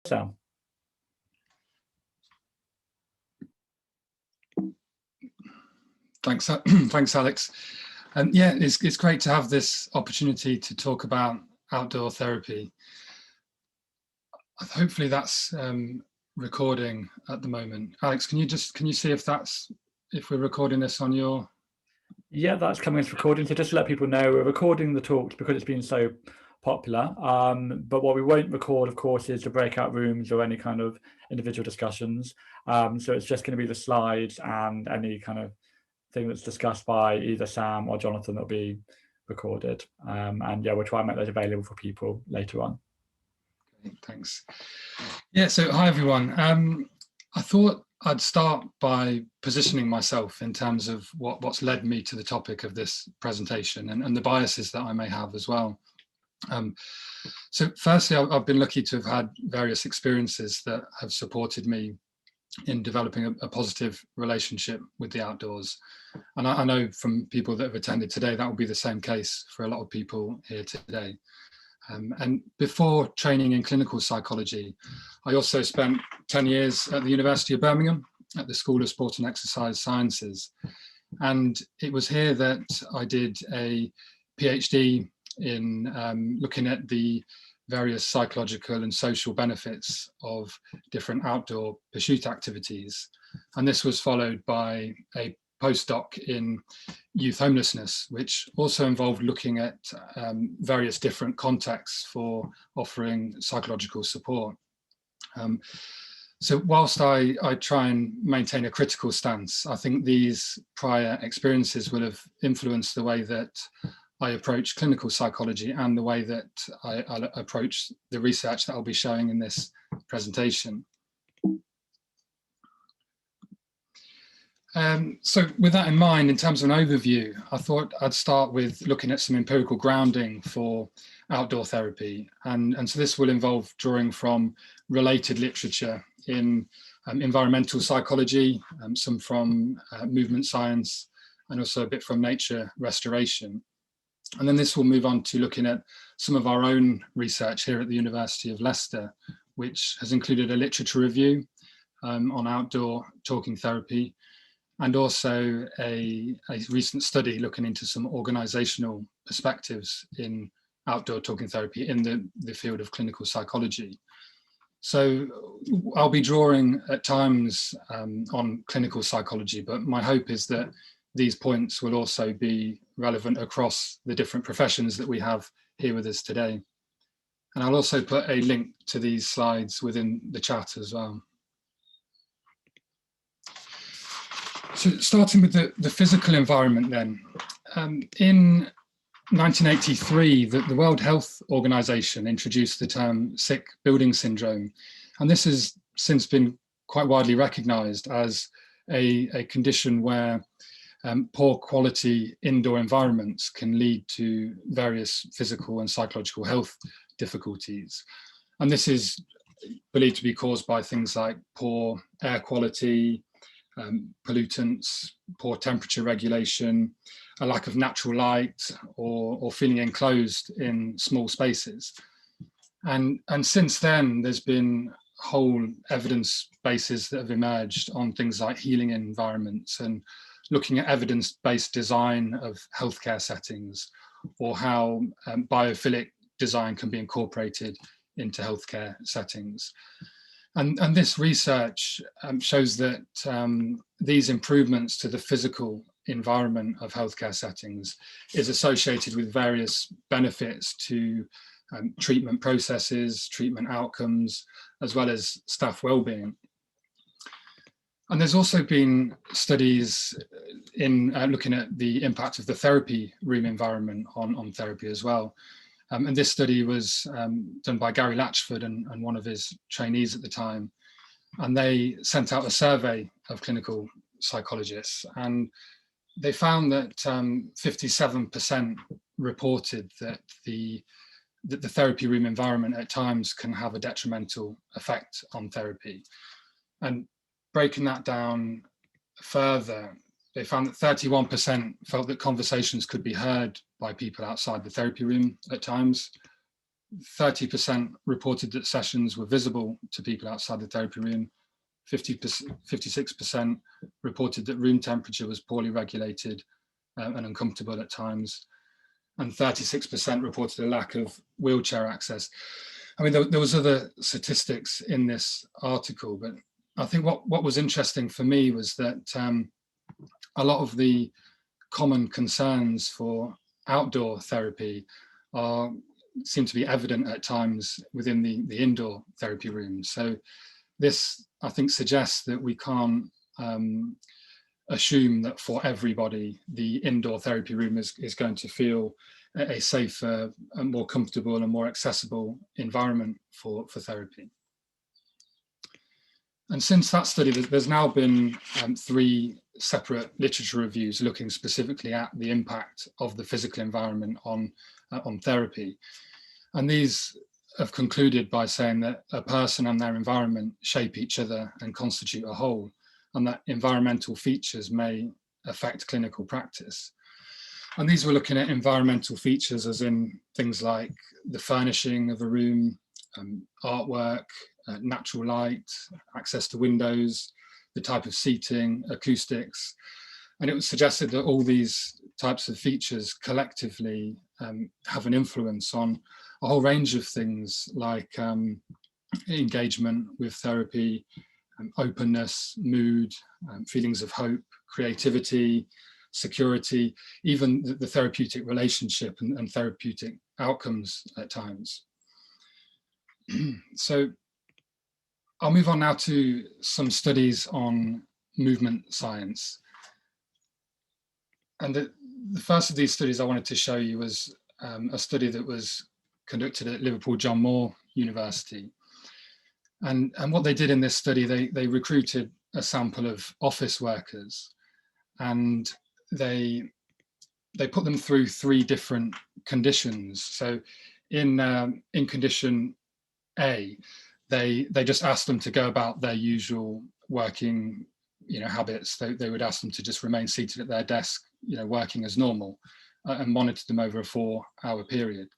Sam. Thanks, thanks, Alex. And yeah, it's great to have this opportunity to talk about outdoor therapy. Hopefully that's recording at the moment. Alex, can you see if we're recording this on your? Yeah, that's coming as recording. So just to let people know, we're recording the talks because it's been so popular. But what we won't record, of course, is the breakout rooms or any kind of individual discussions. So it's just going to be the slides and any kind of thing that's discussed by either Sam or Jonathan that'll be recorded. And yeah, we'll try and make those available for people later on. Okay, thanks. Yeah, so hi everyone. I thought I'd start by positioning myself in terms of what's led me to the topic of this presentation and the biases that I may have as well. So firstly, I've been lucky to have had various experiences that have supported me in developing a positive relationship with the outdoors. And I know from people that have attended today, that will be the same case for a lot of people here today. And before training in clinical psychology, I also spent 10 years at the University of Birmingham at the School of Sport and Exercise Sciences. And it was here that I did a PhD in looking at the various psychological and social benefits of different outdoor pursuit activities. And this was followed by a postdoc in youth homelessness, which also involved looking at various different contexts for offering psychological support. So whilst I try and maintain a critical stance, I think these prior experiences will have influenced the way that I approach clinical psychology and the way that I approach the research that I'll be showing in this presentation. So with that in mind, in terms of an overview, I thought I'd start with looking at some empirical grounding for outdoor therapy. And so this will involve drawing from related literature in environmental psychology, some from movement science, and also a bit from nature restoration. And then this will move on to looking at some of our own research here at the University of Leicester, which has included a literature review on outdoor talking therapy, and also a recent study looking into some organizational perspectives in outdoor talking therapy in the field of clinical psychology. So I'll be drawing at times on clinical psychology, but my hope is that these points will also be relevant across the different professions that we have here with us today. And I'll also put a link to these slides within the chat as well. So starting with the physical environment then, in 1983, the World Health Organization introduced the term sick building syndrome. And this has since been quite widely recognized as a condition where poor quality indoor environments can lead to various physical and psychological health difficulties. And this is believed to be caused by things like poor air quality, pollutants, poor temperature regulation, a lack of natural light, or feeling enclosed in small spaces. And since then, there's been whole evidence bases that have emerged on things like healing environments and looking at evidence-based design of healthcare settings, or how biophilic design can be incorporated into healthcare settings. And this research shows that these improvements to the physical environment of healthcare settings is associated with various benefits to treatment processes, treatment outcomes, as well as staff well-being. And there's also been studies in looking at the impact of the therapy room environment on therapy as well. And this study was done by Gary Latchford and one of his trainees at the time. And they sent out a survey of clinical psychologists, and they found that 57% reported that the therapy room environment at times can have a detrimental effect on therapy. And breaking that down further, they found that 31% felt that conversations could be heard by people outside the therapy room at times, 30% reported that sessions were visible to people outside the therapy room. 56% reported that room temperature was poorly regulated and uncomfortable at times. And 36% reported a lack of wheelchair access. I mean, there was other statistics in this article, but I think what was interesting for me was that a lot of the common concerns for outdoor therapy seem to be evident at times within the indoor therapy room. So this, I think, suggests that we can't assume that for everybody, the indoor therapy room is going to feel a safer, a more comfortable and more accessible environment for therapy. And since that study, there's now been 3 separate literature reviews looking specifically at the impact of the physical environment on therapy. And these have concluded by saying that a person and their environment shape each other and constitute a whole, and that environmental features may affect clinical practice. And these were looking at environmental features as in things like the furnishing of a room, artwork, natural light, access to windows, the type of seating, acoustics. And it was suggested that all these types of features collectively have an influence on a whole range of things like engagement with therapy, openness, mood, feelings of hope, creativity, security, even the therapeutic relationship and therapeutic outcomes at times. So I'll move on now to some studies on movement science. And the first of these studies I wanted to show you was a study that was conducted at Liverpool John Moore University. And what they did in this study, they recruited a sample of office workers, and they put them through 3 different conditions. So in condition A, they just asked them to go about their usual working habits. They would ask them to just remain seated at their desk, working as normal, and monitor them over a 4-hour period.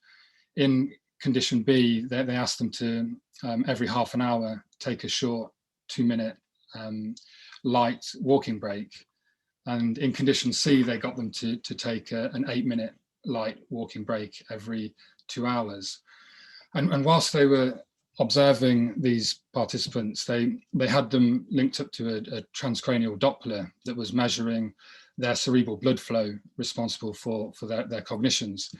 In condition B, they asked them to every half an hour take a short 2-minute light walking break. And in condition C, they got them to take an 8-minute light walking break every 2 hours. And whilst they were observing these participants, they had them linked up to a transcranial Doppler that was measuring their cerebral blood flow responsible for their cognitions.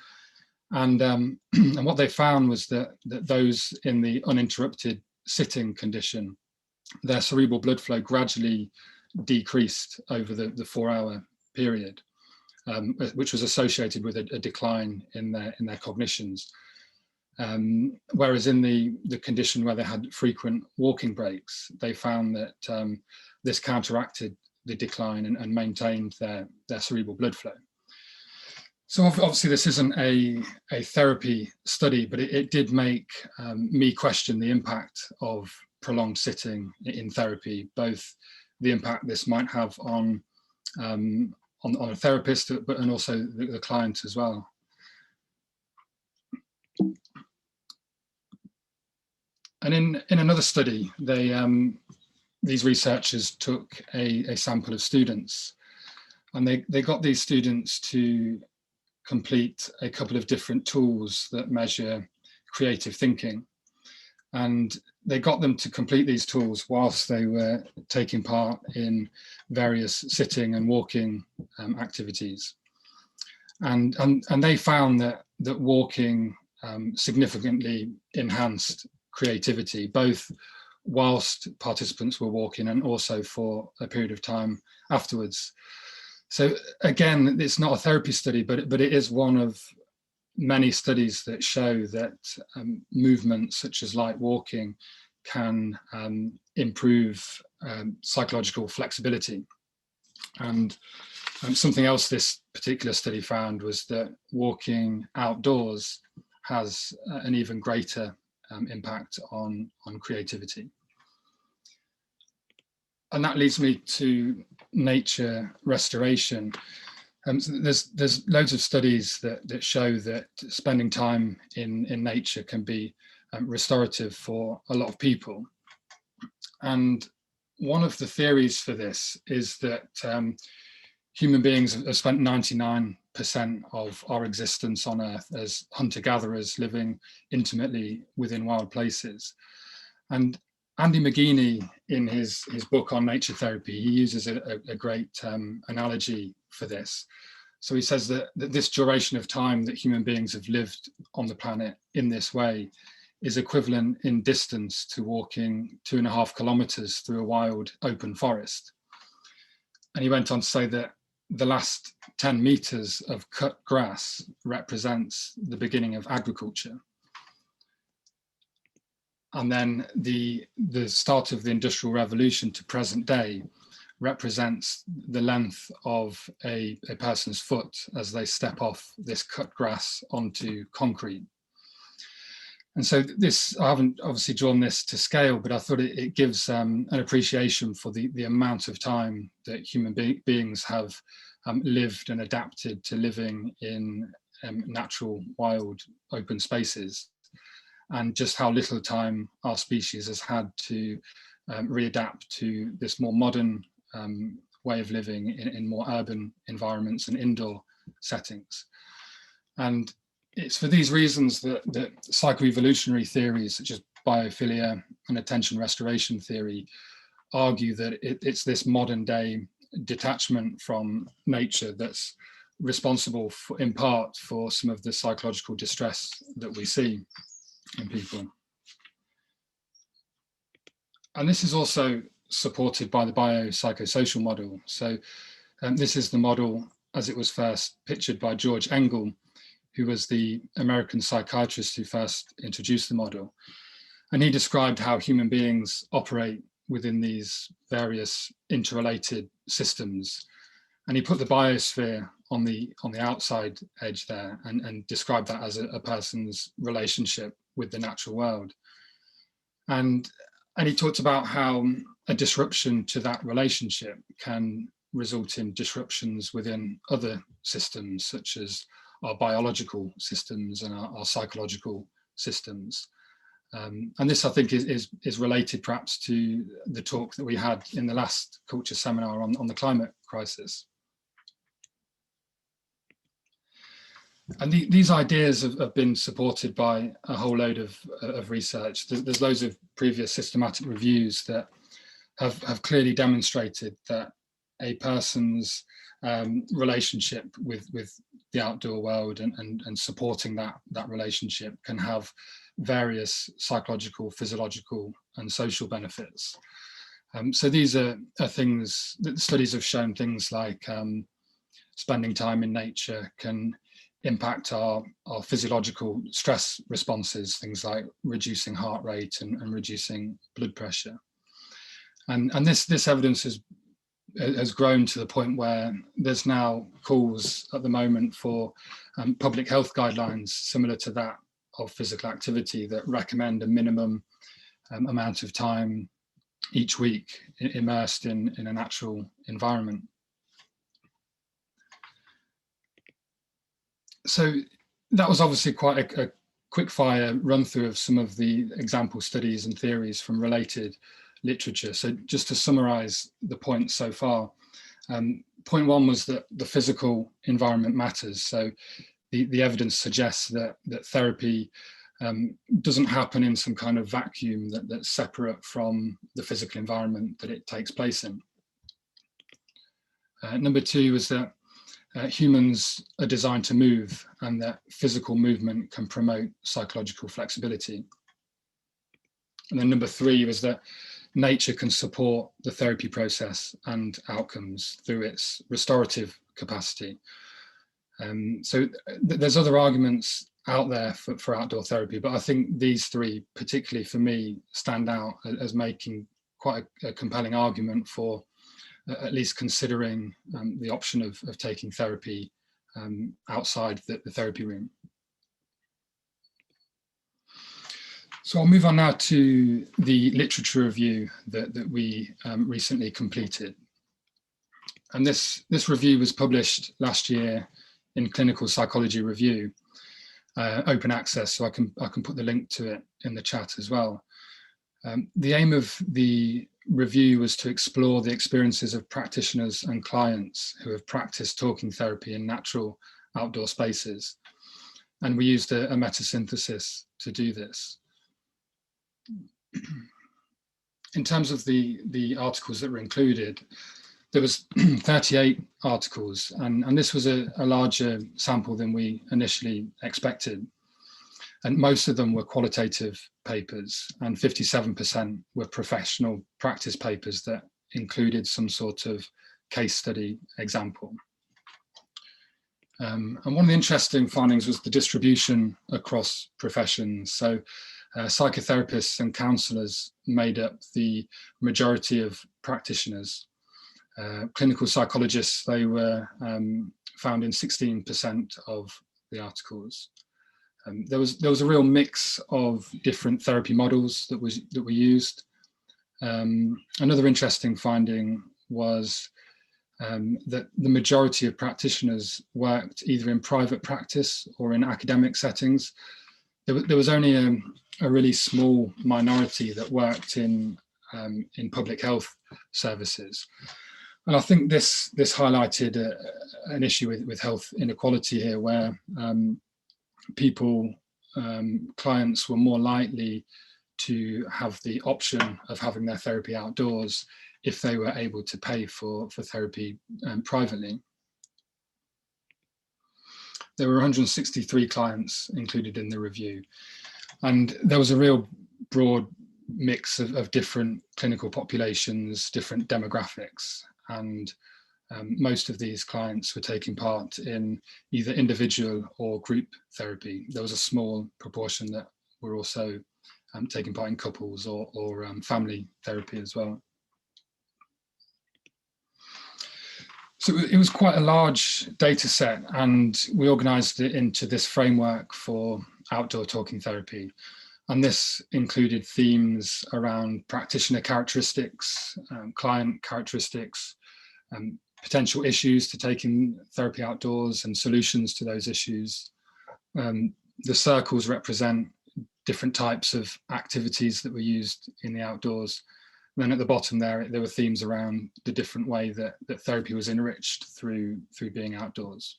And what they found was that those in the uninterrupted sitting condition, their cerebral blood flow gradually decreased over the 4-hour period, which was associated with a decline in their cognitions. Whereas in the condition where they had frequent walking breaks, they found that this counteracted the decline and maintained their cerebral blood flow. So obviously this isn't a therapy study, but it did make me question the impact of prolonged sitting in therapy, both the impact this might have on a therapist, and also the client as well. And in another study, these researchers took a sample of students, and they got these students to complete a couple of different tools that measure creative thinking. And they got them to complete these tools whilst they were taking part in various sitting and walking activities. And they found that walking significantly enhanced creativity, both whilst participants were walking and also for a period of time afterwards. So again, it's not a therapy study, but it is one of many studies that show that movement such as light walking can improve psychological flexibility. And something else this particular study found was that walking outdoors has an even greater impact on creativity. And that leads me to nature restoration. So there's loads of studies that show that spending time in nature can be restorative for a lot of people. And one of the theories for this is that human beings have spent 99% of our existence on Earth as hunter-gatherers living intimately within wild places. And Andy McGeaney, in his book on nature therapy, he uses a great analogy for this. So he says that this duration of time that human beings have lived on the planet in this way is equivalent in distance to walking 2.5 kilometers through a wild open forest. And he went on to say that the last 10 meters of cut grass represents the beginning of agriculture. And then the start of the Industrial Revolution to present day represents the length of a person's foot as they step off this cut grass onto concrete. And so this, I haven't obviously drawn this to scale, but I thought it gives an appreciation for the amount of time that human beings have lived and adapted to living in natural, wild, open spaces, and just how little time our species has had to readapt to this more modern way of living in more urban environments and indoor settings. And it's for these reasons that psychoevolutionary theories such as biophilia and attention restoration theory argue that it's this modern day detachment from nature that's responsible for, in part, for some of the psychological distress that we see in people. And this is also supported by the biopsychosocial model. So this is the model as it was first pictured by George Engel, who was the American psychiatrist who first introduced the model. And he described how human beings operate within these various interrelated systems. And he put the biosphere on the outside edge there and described that as a person's relationship with the natural world. And he talked about how a disruption to that relationship can result in disruptions within other systems, such as our biological systems and our psychological systems. And this, I think, is related perhaps to the talk that we had in the last culture seminar on the climate crisis. And these ideas have been supported by a whole load of research. There's loads of previous systematic reviews that have clearly demonstrated that a person's relationship with the outdoor world and supporting that relationship can have various psychological, physiological, and social benefits. So these are things that studies have shown, things like spending time in nature can impact our physiological stress responses, things like reducing heart rate and reducing blood pressure. And this evidence has grown to the point where there's now calls at the moment for public health guidelines similar to that of physical activity that recommend a minimum amount of time each week immersed in a natural environment. So that was obviously quite a quick fire run through of some of the example studies and theories from related literature. So just to summarize the points so far, point one was that the physical environment matters. So the evidence suggests that therapy doesn't happen in some kind of vacuum that's separate from the physical environment that it takes place in. Number two was that humans are designed to move and that physical movement can promote psychological flexibility. And then number three was that nature can support the therapy process and outcomes through its restorative capacity. So there's other arguments out there for outdoor therapy, but I think these three, particularly for me, stand out as making quite a compelling argument for at least considering the option of taking therapy outside the therapy room. So I'll move on now to the literature review that we recently completed. And this review was published last year in Clinical Psychology Review, open access, so I can put the link to it in the chat as well. The aim of the review was to explore the experiences of practitioners and clients who have practiced talking therapy in natural outdoor spaces. And we used a meta-synthesis to do this. In terms of the articles that were included, there was 38 articles, and this was a larger sample than we initially expected. And most of them were qualitative papers, and 57% were professional practice papers that included some sort of case study example. And one of the interesting findings was the distribution across professions. So psychotherapists and counsellors made up the majority of practitioners. Clinical psychologists, they were found in 16% of the articles. There was a real mix of different therapy models that were used. Another interesting finding was that the majority of practitioners worked either in private practice or in academic settings. There was only a really small minority that worked in public health services. And I think this highlighted an issue with health inequality here, where clients were more likely to have the option of having their therapy outdoors if they were able to pay for therapy privately. There were 163 clients included in the review, and there was a real broad mix of different clinical populations, different demographics, and most of these clients were taking part in either individual or group therapy. There was a small proportion that were also taking part in couples or family therapy as well. So it was quite a large data set, and we organised it into this framework for outdoor talking therapy. And this included themes around practitioner characteristics, client characteristics, potential issues to taking therapy outdoors and solutions to those issues. The circles represent different types of activities that were used in the outdoors. And then at the bottom there were themes around the different way that therapy was enriched through being outdoors.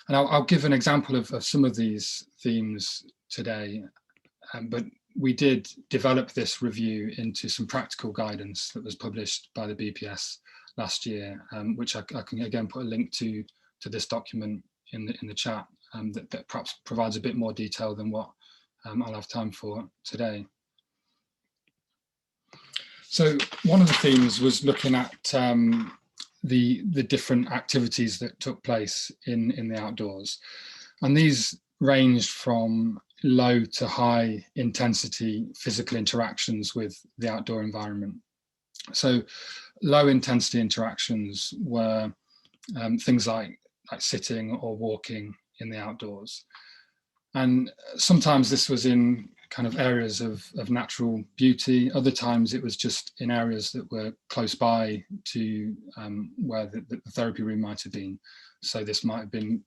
And I'll give an example of some of these themes today, but we did develop this review into some practical guidance that was published by the BPS last year, which I can again put a link to this document in the chat, that perhaps provides a bit more detail than what I'll have time for today. So one of the themes was looking at the different activities that took place in the outdoors, and these ranged from low to high intensity physical interactions with the outdoor environment. So low intensity interactions were things like sitting or walking in the outdoors. And sometimes this was in kind of areas of natural beauty. Other times it was just in areas that were close by to where the therapy room might have been. So this might have been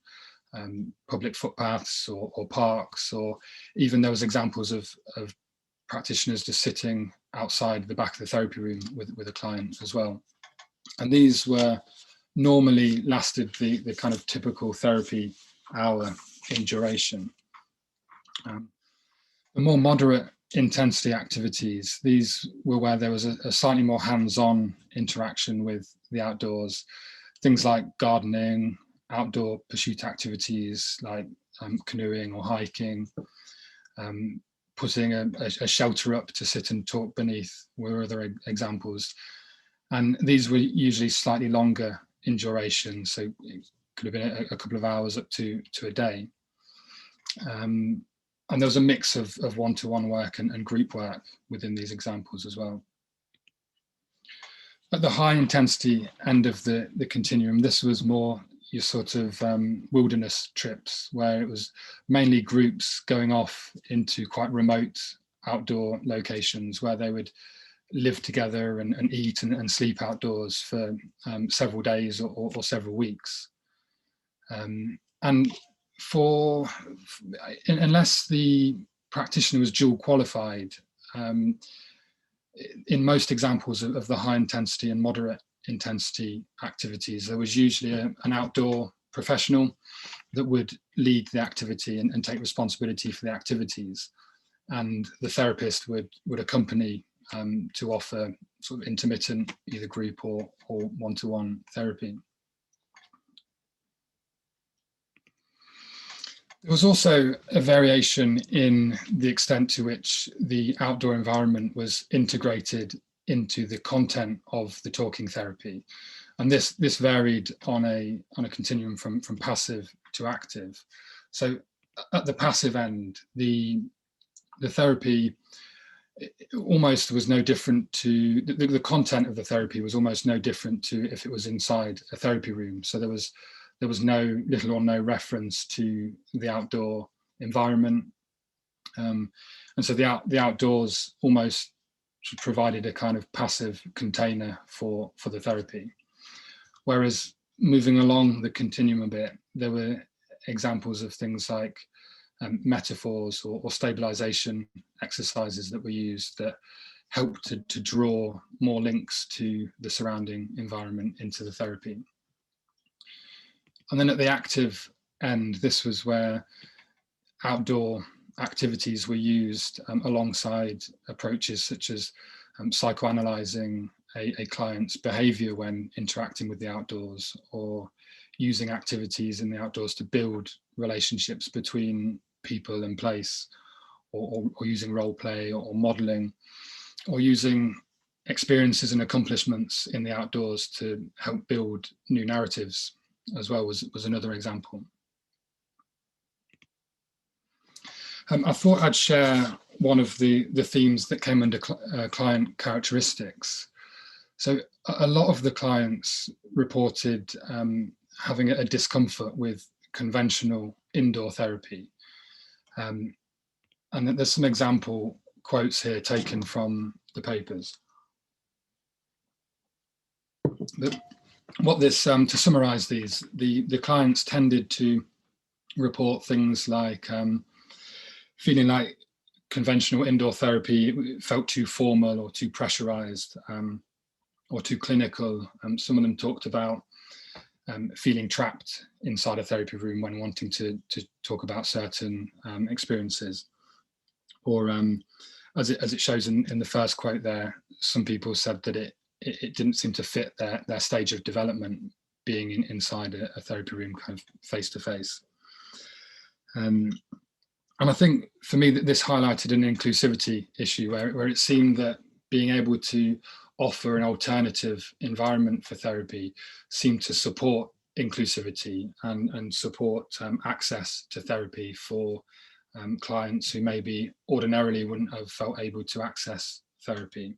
public footpaths or parks, or even there was examples of practitioners just sitting outside the back of the therapy room with a client as well. And these were normally lasted the kind of typical therapy hour in duration. The more moderate intensity activities, these were where there was a slightly more hands-on interaction with the outdoors. Things like gardening, outdoor pursuit activities like canoeing or hiking, putting a shelter up to sit and talk beneath were other examples. And these were usually slightly longer in duration, so it could have been a couple of hours up to a day. And there was a mix of one-to-one work and group work within these examples as well. At the high intensity end of the continuum, this was more your sort of wilderness trips, where it was mainly groups going off into quite remote outdoor locations where they would live together and eat and sleep outdoors for several days or several weeks. And unless the practitioner was dual qualified, in most examples of the high intensity and moderate intensity activities, there was usually an outdoor professional that would lead the activity and take responsibility for the activities. And the therapist would accompany to offer sort of intermittent either group or one-to-one therapy. There was also a variation in the extent to which the outdoor environment was integrated into the content of the talking therapy. And this varied on a continuum from passive to active. So at the passive end, the therapy almost was no different to, the content of the therapy was almost no different to if it was inside a therapy room. So there was little or no reference to the outdoor environment. And so the outdoors almost provided a kind of passive container for the therapy. Whereas moving along the continuum a bit, there were examples of things like metaphors or stabilization exercises that were used that helped to draw more links to the surrounding environment into the therapy. And then at the active end, this was where outdoor activities were used alongside approaches such as psychoanalyzing a client's behavior when interacting with the outdoors, or using activities in the outdoors to build relationships between people and place, or using role play or modeling, or using experiences and accomplishments in the outdoors to help build new narratives as well was another example. I thought I'd share one of the themes that came under client characteristics. So a lot of the clients reported having a discomfort with conventional indoor therapy. And there's some example quotes here taken from the papers. To summarize these, the clients tended to report things like feeling like conventional indoor therapy felt too formal or too pressurized or too clinical. Some of them talked about feeling trapped inside a therapy room when wanting to talk about certain experiences. Or as it shows in the first quote there, some people said that it didn't seem to fit their stage of development, being inside a therapy room kind of face to face. And I think for me that this highlighted an inclusivity issue where it seemed that being able to offer an alternative environment for therapy seemed to support inclusivity and support access to therapy for clients who maybe ordinarily wouldn't have felt able to access therapy.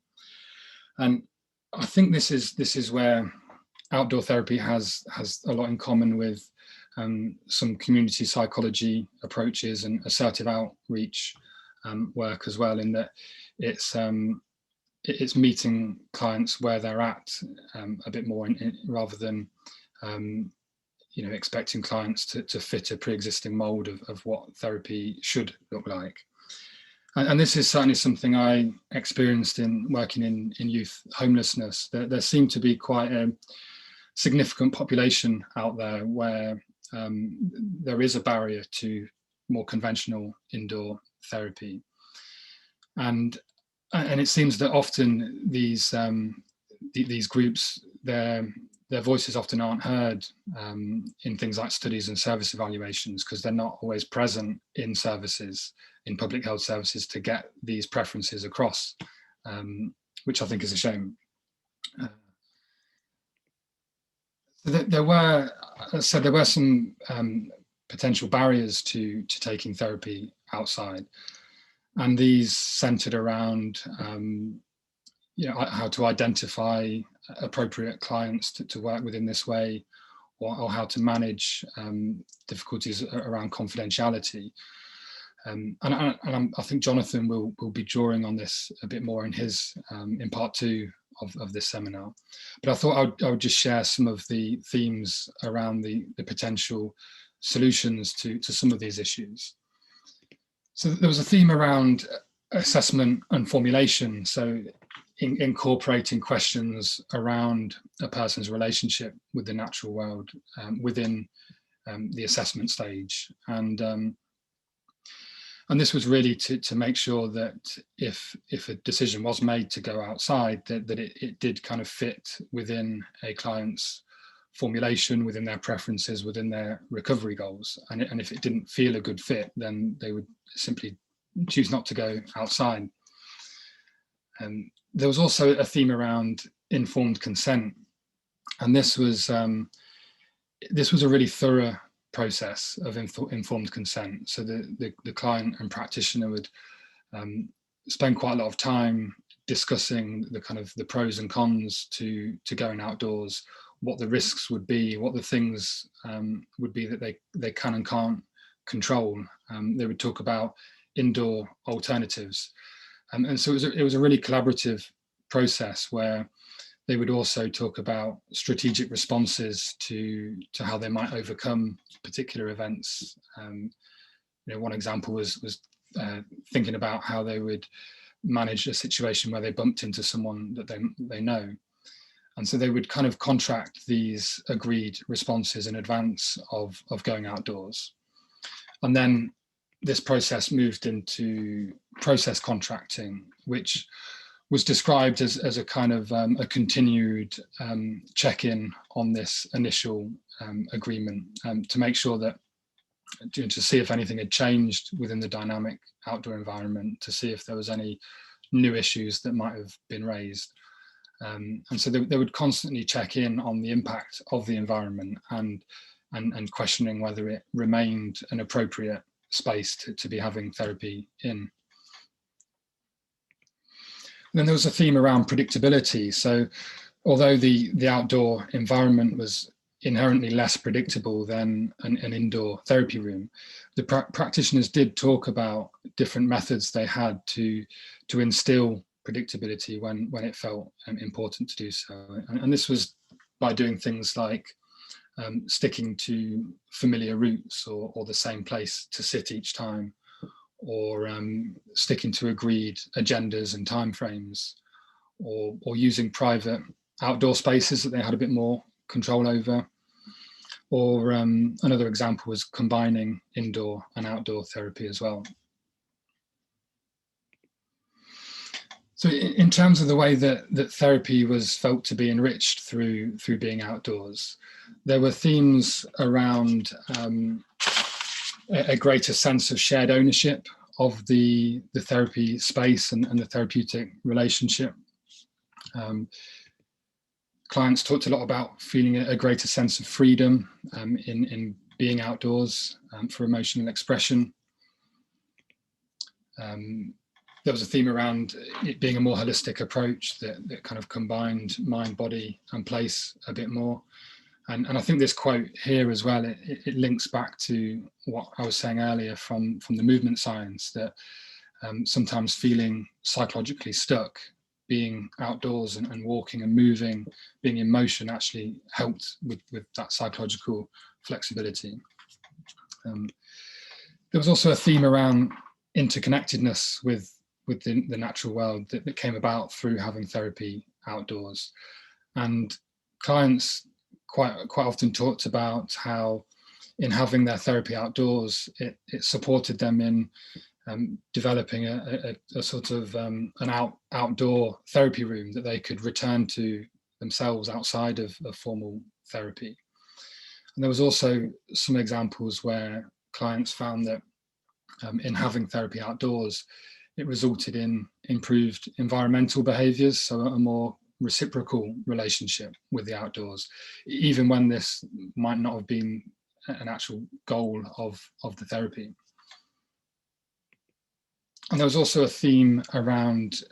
And I think this is where outdoor therapy has a lot in common with some community psychology approaches and assertive outreach work as well, in that it's meeting clients where they're at a bit more, rather than expecting clients to fit a pre-existing mold of what therapy should look like. And this is certainly something I experienced in working in youth homelessness. There seemed to be quite a significant population out there where there is a barrier to more conventional indoor therapy, and it seems that often these groups, their voices often aren't heard in things like studies and service evaluations, because they're not always present in services, in public health services, to get these preferences across, which I think is a shame. There were some potential barriers to taking therapy outside, and these centered around how to identify appropriate clients to work within this way, or how to manage difficulties around confidentiality. I think Jonathan will be drawing on this a bit more in his in part 2 of this seminar. But I thought I would just share some of the themes around the potential solutions to some of these issues. So there was a theme around assessment and formulation. So incorporating questions around a person's relationship with the natural world within the assessment stage. And this was really to make sure that if a decision was made to go outside, that it did kind of fit within a client's formulation, within their preferences, within their recovery goals. And if it didn't feel a good fit, then they would simply choose not to go outside. There was also a theme around informed consent. And this was a really thorough process of informed consent. So the client and practitioner would spend quite a lot of time discussing the pros and cons to going outdoors, what the risks would be, what the things would be that they can and can't control. They would talk about indoor alternatives, and so it was a really collaborative process where they would also talk about strategic responses to how they might overcome particular events. One example was thinking about how they would manage a situation where they bumped into someone that they know. And so they would kind of contract these agreed responses in advance of going outdoors. And then this process moved into process contracting, which was described as a kind of a continued check-in on this initial agreement to make sure that, to see if anything had changed within the dynamic outdoor environment, to see if there was any new issues that might have been raised. And so they would constantly check in on the impact of the environment and questioning whether it remained an appropriate space to be having therapy in. Then there was a theme around predictability. So although the outdoor environment was inherently less predictable than an indoor therapy room, the practitioners did talk about different methods they had to instill predictability when it felt important to do so. And this was by doing things like sticking to familiar routes or the same place to sit each time, or sticking to agreed agendas and timeframes, or using private outdoor spaces that they had a bit more control over. Or another example was combining indoor and outdoor therapy as well. So in terms of the way that therapy was felt to be enriched through being outdoors, there were themes around a greater sense of shared ownership of the therapy space and the therapeutic relationship. Clients talked a lot about feeling a greater sense of freedom in being outdoors for emotional expression. There was a theme around it being a more holistic approach that kind of combined mind, body, and place a bit more. And I think this quote here as well, it links back to what I was saying earlier from the movement science, that sometimes feeling psychologically stuck, being outdoors and walking and moving, being in motion actually helped with that psychological flexibility. There was also a theme around interconnectedness with the natural world that came about through having therapy outdoors. And clients quite often talked about how in having their therapy outdoors, it supported them in developing a sort of an outdoor therapy room that they could return to themselves outside of formal therapy. And there was also some examples where clients found that in having therapy outdoors, it resulted in improved environmental behaviours, so a more reciprocal relationship with the outdoors, even when this might not have been an actual goal of the therapy. And there was also a theme around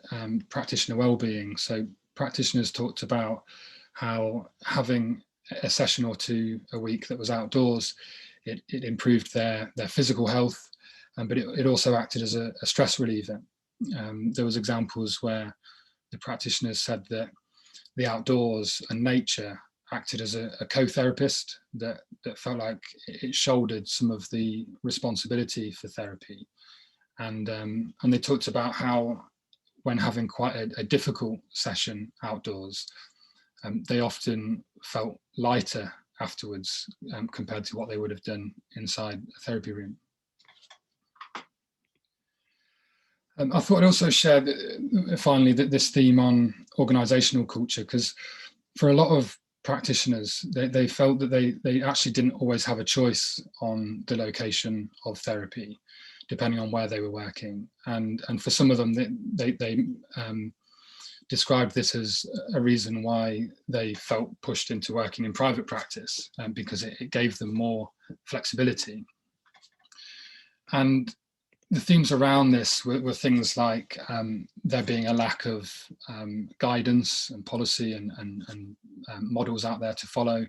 practitioner well-being. So practitioners talked about how having a session or two a week that was outdoors, it improved their physical health, but it also acted as a stress reliever. There was examples where the practitioners said that the outdoors and nature acted as a co-therapist that felt like it shouldered some of the responsibility for therapy. And they talked about how when having quite a difficult session outdoors, they often felt lighter afterwards compared to what they would have done inside a therapy room. I thought I'd also share finally that this theme on organisational culture, because for a lot of practitioners, they felt that they actually didn't always have a choice on the location of therapy, depending on where they were working. And for some of them, they described this as a reason why they felt pushed into working in private practice, because it gave them more flexibility. And the themes around this were things like there being a lack of guidance and policy and models out there to follow.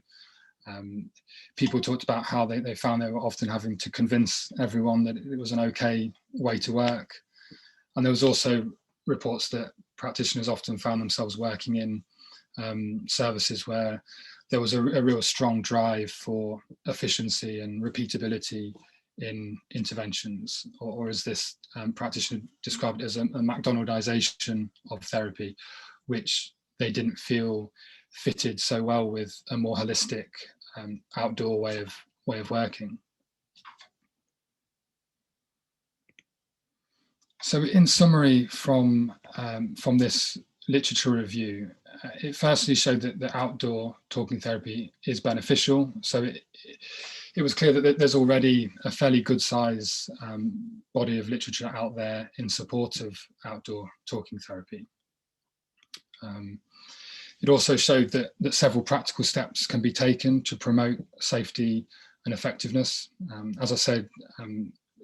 People talked about how they found they were often having to convince everyone that it was an okay way to work. And there was also reports that practitioners often found themselves working in services where there was a real strong drive for efficiency and repeatability in interventions, or as this practitioner described it, as a McDonaldization of therapy, which they didn't feel fitted so well with a more holistic outdoor way of working. So in summary from this literature review, it firstly showed that the outdoor talking therapy is beneficial. So it was clear that there's already a fairly good size body of literature out there in support of outdoor talking therapy. It also showed that several practical steps can be taken to promote safety and effectiveness. As I said,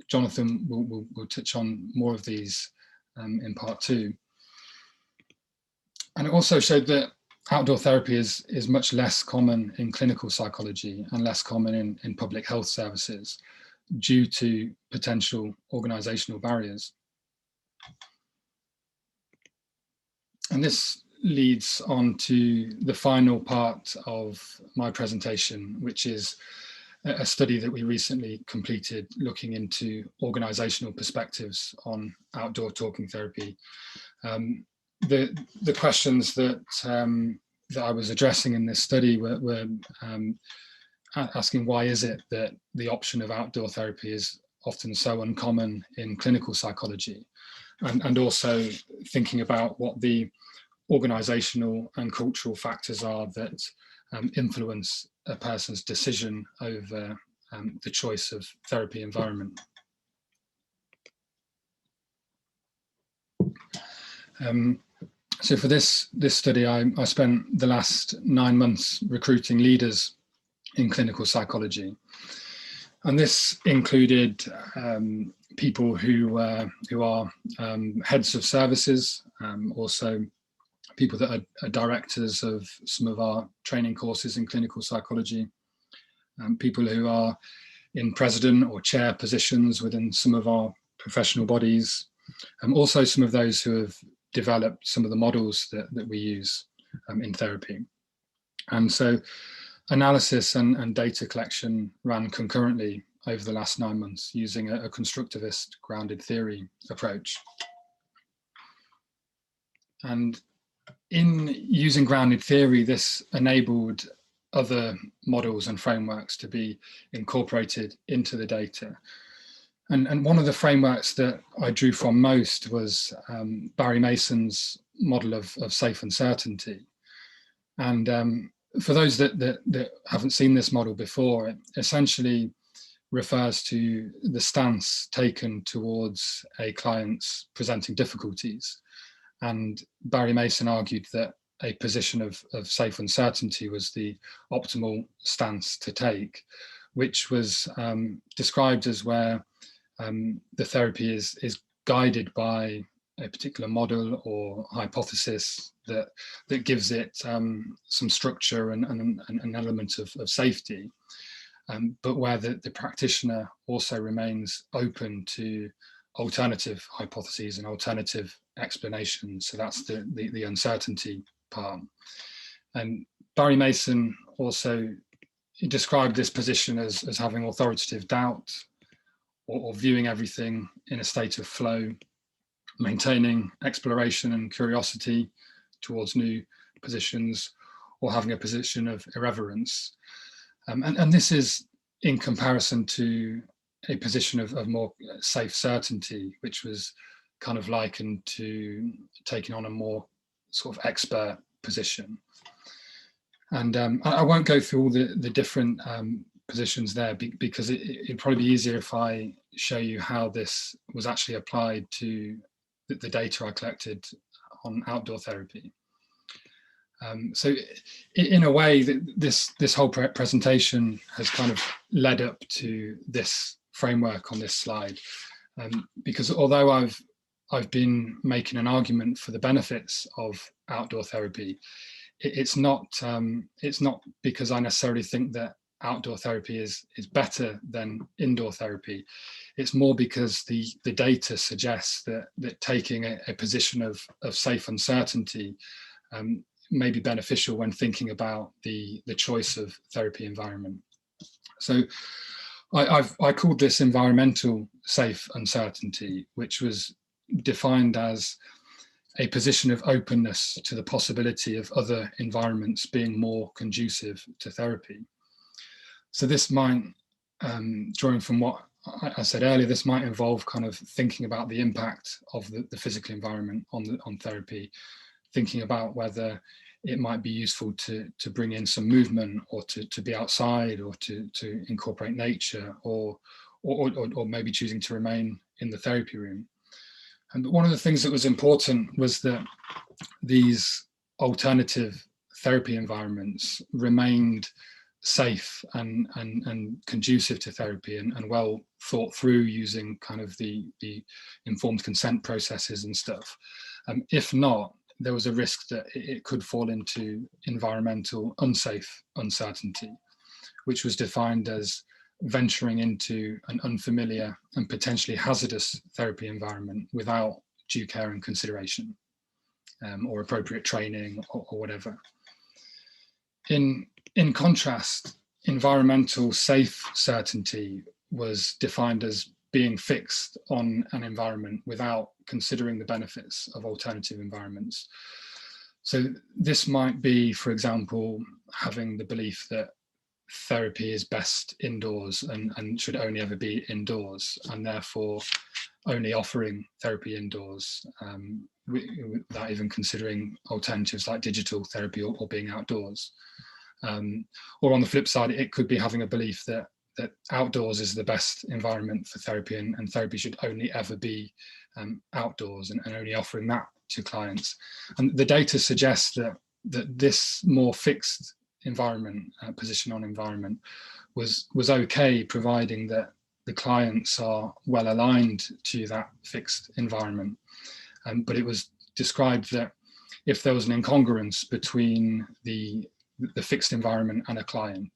Jonathan will touch on more of these in part 2. And it also showed that outdoor therapy is much less common in clinical psychology and less common in public health services due to potential organisational barriers. And this leads on to the final part of my presentation, which is a study that we recently completed looking into organisational perspectives on outdoor talking therapy. The questions that I was addressing in this study were asking why is it that the option of outdoor therapy is often so uncommon in clinical psychology, and also thinking about what the organisational and cultural factors are that influence a person's decision over the choice of therapy environment. So for this study, I spent the last 9 months recruiting leaders in clinical psychology. And this included people who are heads of services, also people that are directors of some of our training courses in clinical psychology, people who are in president or chair positions within some of our professional bodies, and also some of those who have developed some of the models that we use in therapy. And so analysis and data collection ran concurrently over the last 9 months using a constructivist grounded theory approach. And in using grounded theory, this enabled other models and frameworks to be incorporated into the data. And one of the frameworks that I drew from most was Barry Mason's model of safe uncertainty. And for those that haven't seen this model before, it essentially refers to the stance taken towards a client's presenting difficulties. And Barry Mason argued that a position of safe uncertainty was the optimal stance to take, which was described as where the therapy is guided by a particular model or hypothesis that gives it some structure and an element of safety. but where the practitioner also remains open to alternative hypotheses and alternative explanations. So that's the uncertainty part. And Barry Mason also described this position as having authoritative doubt, or viewing everything in a state of flow, maintaining exploration and curiosity towards new positions, or having a position of irreverence. And this is in comparison to a position of more safe certainty, which was kind of likened to taking on a more sort of expert position. And I won't go through all the different positions there, because it'd probably be easier if I show you how this was actually applied to the data I collected on outdoor therapy. So in a way, this whole presentation has kind of led up to this framework on this slide, because although I've been making an argument for the benefits of outdoor therapy, it's not because I necessarily think that outdoor therapy is better than indoor therapy. It's more because the data suggests that taking a position of safe uncertainty may be beneficial when thinking about the choice of therapy environment. So I called this environmental safe uncertainty, which was defined as a position of openness to the possibility of other environments being more conducive to therapy. So this might, drawing from what I said earlier, this might involve kind of thinking about the impact of the physical environment on therapy, thinking about whether it might be useful to bring in some movement, or to be outside, or to incorporate nature, or maybe choosing to remain in the therapy room. And one of the things that was important was that these alternative therapy environments remained safe and conducive to therapy, and well thought through, using kind of the informed consent processes and stuff. If not, there was a risk that it could fall into environmental unsafe uncertainty, which was defined as venturing into an unfamiliar and potentially hazardous therapy environment without due care and consideration, or appropriate training, or whatever. In contrast, environmental safe certainty was defined as being fixed on an environment without considering the benefits of alternative environments. So this might be, for example, having the belief that therapy is best indoors and should only ever be indoors, and therefore only offering therapy indoors, without even considering alternatives like digital therapy, or being outdoors. Or on the flip side, it could be having a belief that outdoors is the best environment for therapy, and therapy should only ever be outdoors, and only offering that to clients. And the data suggests that this more fixed environment, position on environment, was okay, providing that the clients are well aligned to that fixed environment. But it was described that if there was an incongruence between the fixed environment and a client,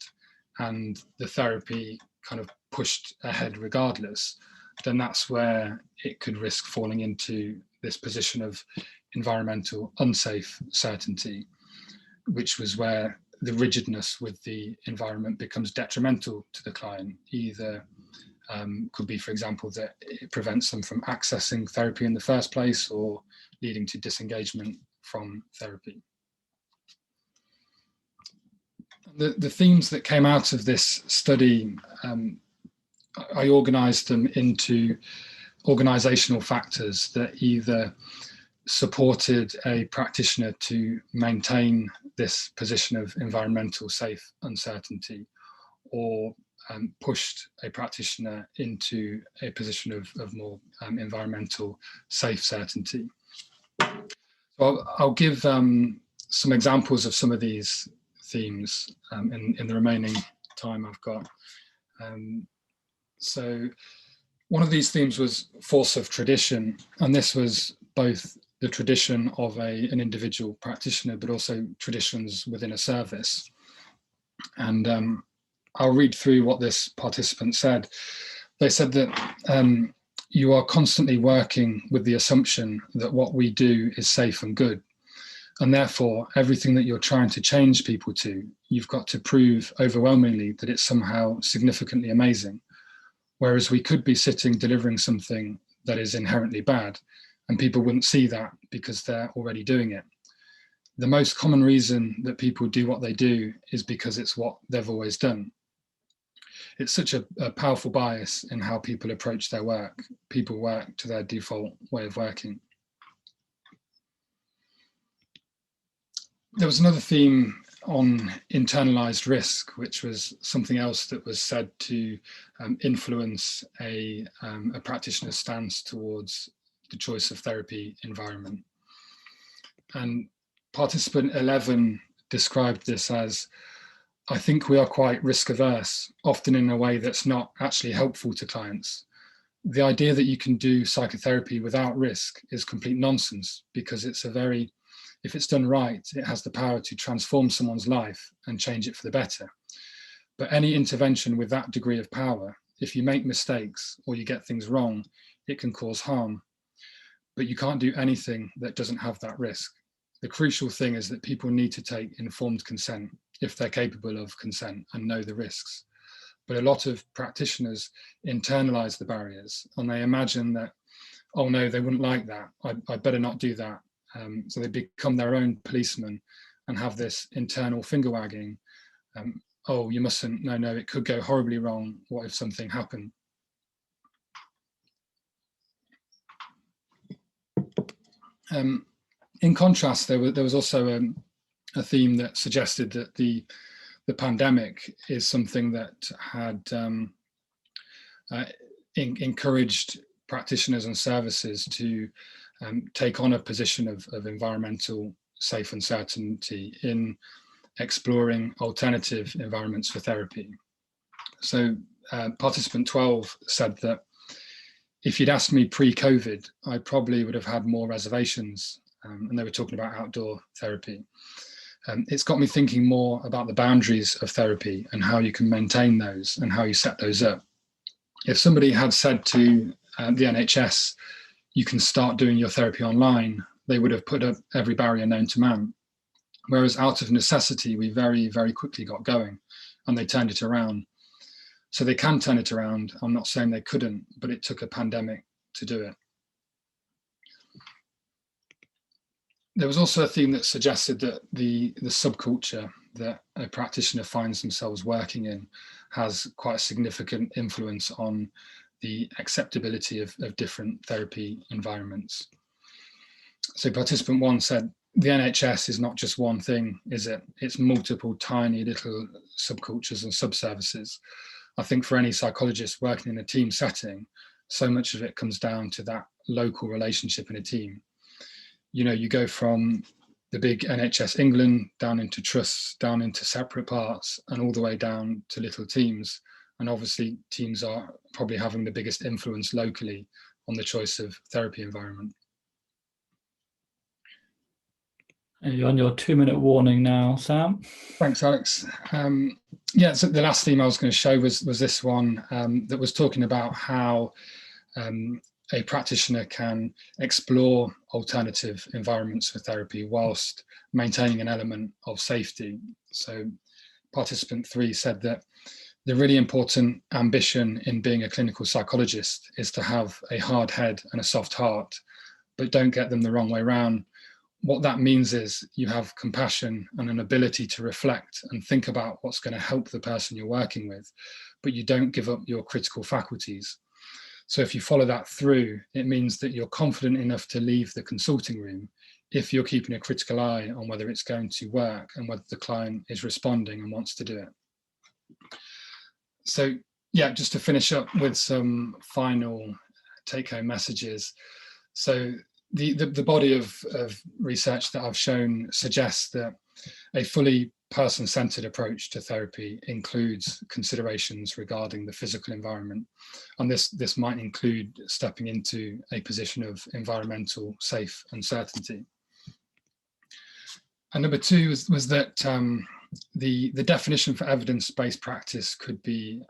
and the therapy kind of pushed ahead regardless, then that's where it could risk falling into this position of environmental unsafe certainty, which was where the rigidness with the environment becomes detrimental to the client. Either could be, for example, that it prevents them from accessing therapy in the first place, or leading to disengagement from therapy. The themes that came out of this study, I organized them into organizational factors that either supported a practitioner to maintain this position of environmental safe uncertainty, or pushed a practitioner into a position of more environmental safe certainty. So I'll give some examples of some of these themes in the remaining time I've got. So one of these themes was force of tradition, and this was both the tradition of an individual practitioner, but also traditions within a service. And I'll read through what this participant said. They said that you are constantly working with the assumption that what we do is safe and good. And therefore, everything that you're trying to change people to, you've got to prove overwhelmingly that it's somehow significantly amazing. Whereas we could be sitting delivering something that is inherently bad, and people wouldn't see that because they're already doing it. The most common reason that people do what they do is because it's what they've always done. It's such a powerful bias in how people approach their work. People work to their default way of working. There was another theme on internalized risk, which was something else that was said to influence a practitioner's stance towards the choice of therapy environment. And participant 11 described this as, I think we are quite risk averse, often in a way that's not actually helpful to clients. The idea that you can do psychotherapy without risk is complete nonsense, because it's if it's done right, it has the power to transform someone's life and change it for the better. But any intervention with that degree of power, if you make mistakes or you get things wrong, it can cause harm. But you can't do anything that doesn't have that risk. The crucial thing is that people need to take informed consent if they're capable of consent and know the risks. But a lot of practitioners internalize the barriers, and they imagine that, oh no, they wouldn't like that, I better not do that. So they become their own policeman and have this internal finger wagging. Oh, you mustn't, no, it could go horribly wrong. What if something happened? In contrast, there was also a theme that suggested that the pandemic is something that had encouraged practitioners and services to take on a position of environmental safe uncertainty in exploring alternative environments for therapy. So participant 12 said that if you'd asked me pre-COVID, I probably would have had more reservations, and they were talking about outdoor therapy. It's got me thinking more about the boundaries of therapy and how you can maintain those and how you set those up. If somebody had said to the NHS, you can start doing your therapy online, they would have put up every barrier known to man. Whereas out of necessity, we very, very quickly got going and they turned it around. So they can turn it around. I'm not saying they couldn't, but it took a pandemic to do it. There was also a theme that suggested that the subculture that a practitioner finds themselves working in has quite a significant influence on the acceptability of different therapy environments. So participant 1 said, the NHS is not just one thing, is it? It's multiple tiny little subcultures and subservices. I think for any psychologist working in a team setting, so much of it comes down to that local relationship in a team. You know, you go from the big NHS England down into trusts, down into separate parts, and all the way down to little teams. And obviously teams are probably having the biggest influence locally on the choice of therapy environment. You're on your 2-minute warning now, Sam. Thanks, Alex. Yeah, so the last theme I was going to show was this one that was talking about how a practitioner can explore alternative environments for therapy whilst maintaining an element of safety. So participant 3 said that the really important ambition in being a clinical psychologist is to have a hard head and a soft heart, but don't get them the wrong way around. What that means is you have compassion and an ability to reflect and think about what's going to help the person you're working with, but you don't give up your critical faculties. So if you follow that through, it means that you're confident enough to leave the consulting room if you're keeping a critical eye on whether it's going to work and whether the client is responding and wants to do it. So yeah, just to finish up with some final take-home messages. So the body of research that I've shown suggests that a fully person-centered approach to therapy includes considerations regarding the physical environment. And this might include stepping into a position of environmental safe uncertainty. And number 2 was that the definition for evidence-based practice could be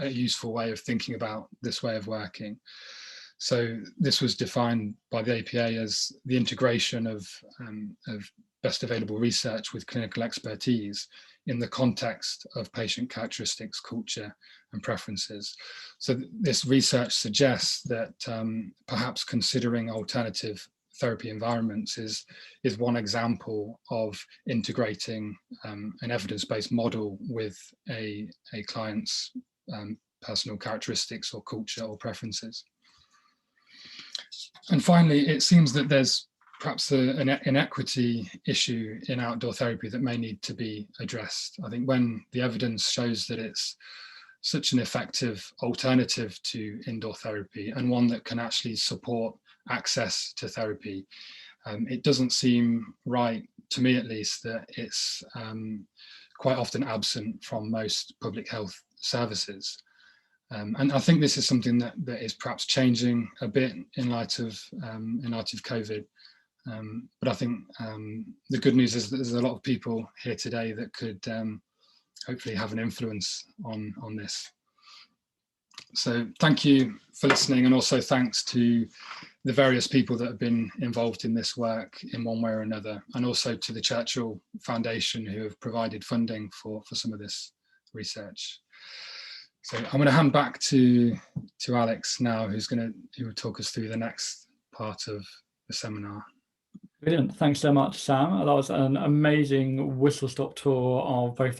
a useful way of thinking about this way of working. So this was defined by the APA as the integration of best available research with clinical expertise in the context of patient characteristics, culture, and preferences. So this research suggests that perhaps considering alternative therapy environments is one example of integrating an evidence-based model with a client's personal characteristics or culture or preferences. And finally, it seems that there's perhaps an inequity issue in outdoor therapy that may need to be addressed. I think when the evidence shows that it's such an effective alternative to indoor therapy and one that can actually support access to therapy, it doesn't seem right, to me at least, that it's quite often absent from most public health services. And I think this is something that is perhaps changing a bit in light of COVID. But I think the good news is that there's a lot of people here today that could hopefully have an influence on this. So thank you for listening, and also thanks to the various people that have been involved in this work in one way or another, and also to the Churchill Foundation, who have provided funding for some of this research. So I'm going to hand back to Alex now, who will talk us through the next part of the seminar. Brilliant. Thanks so much, Sam. That was an amazing whistle-stop tour of both the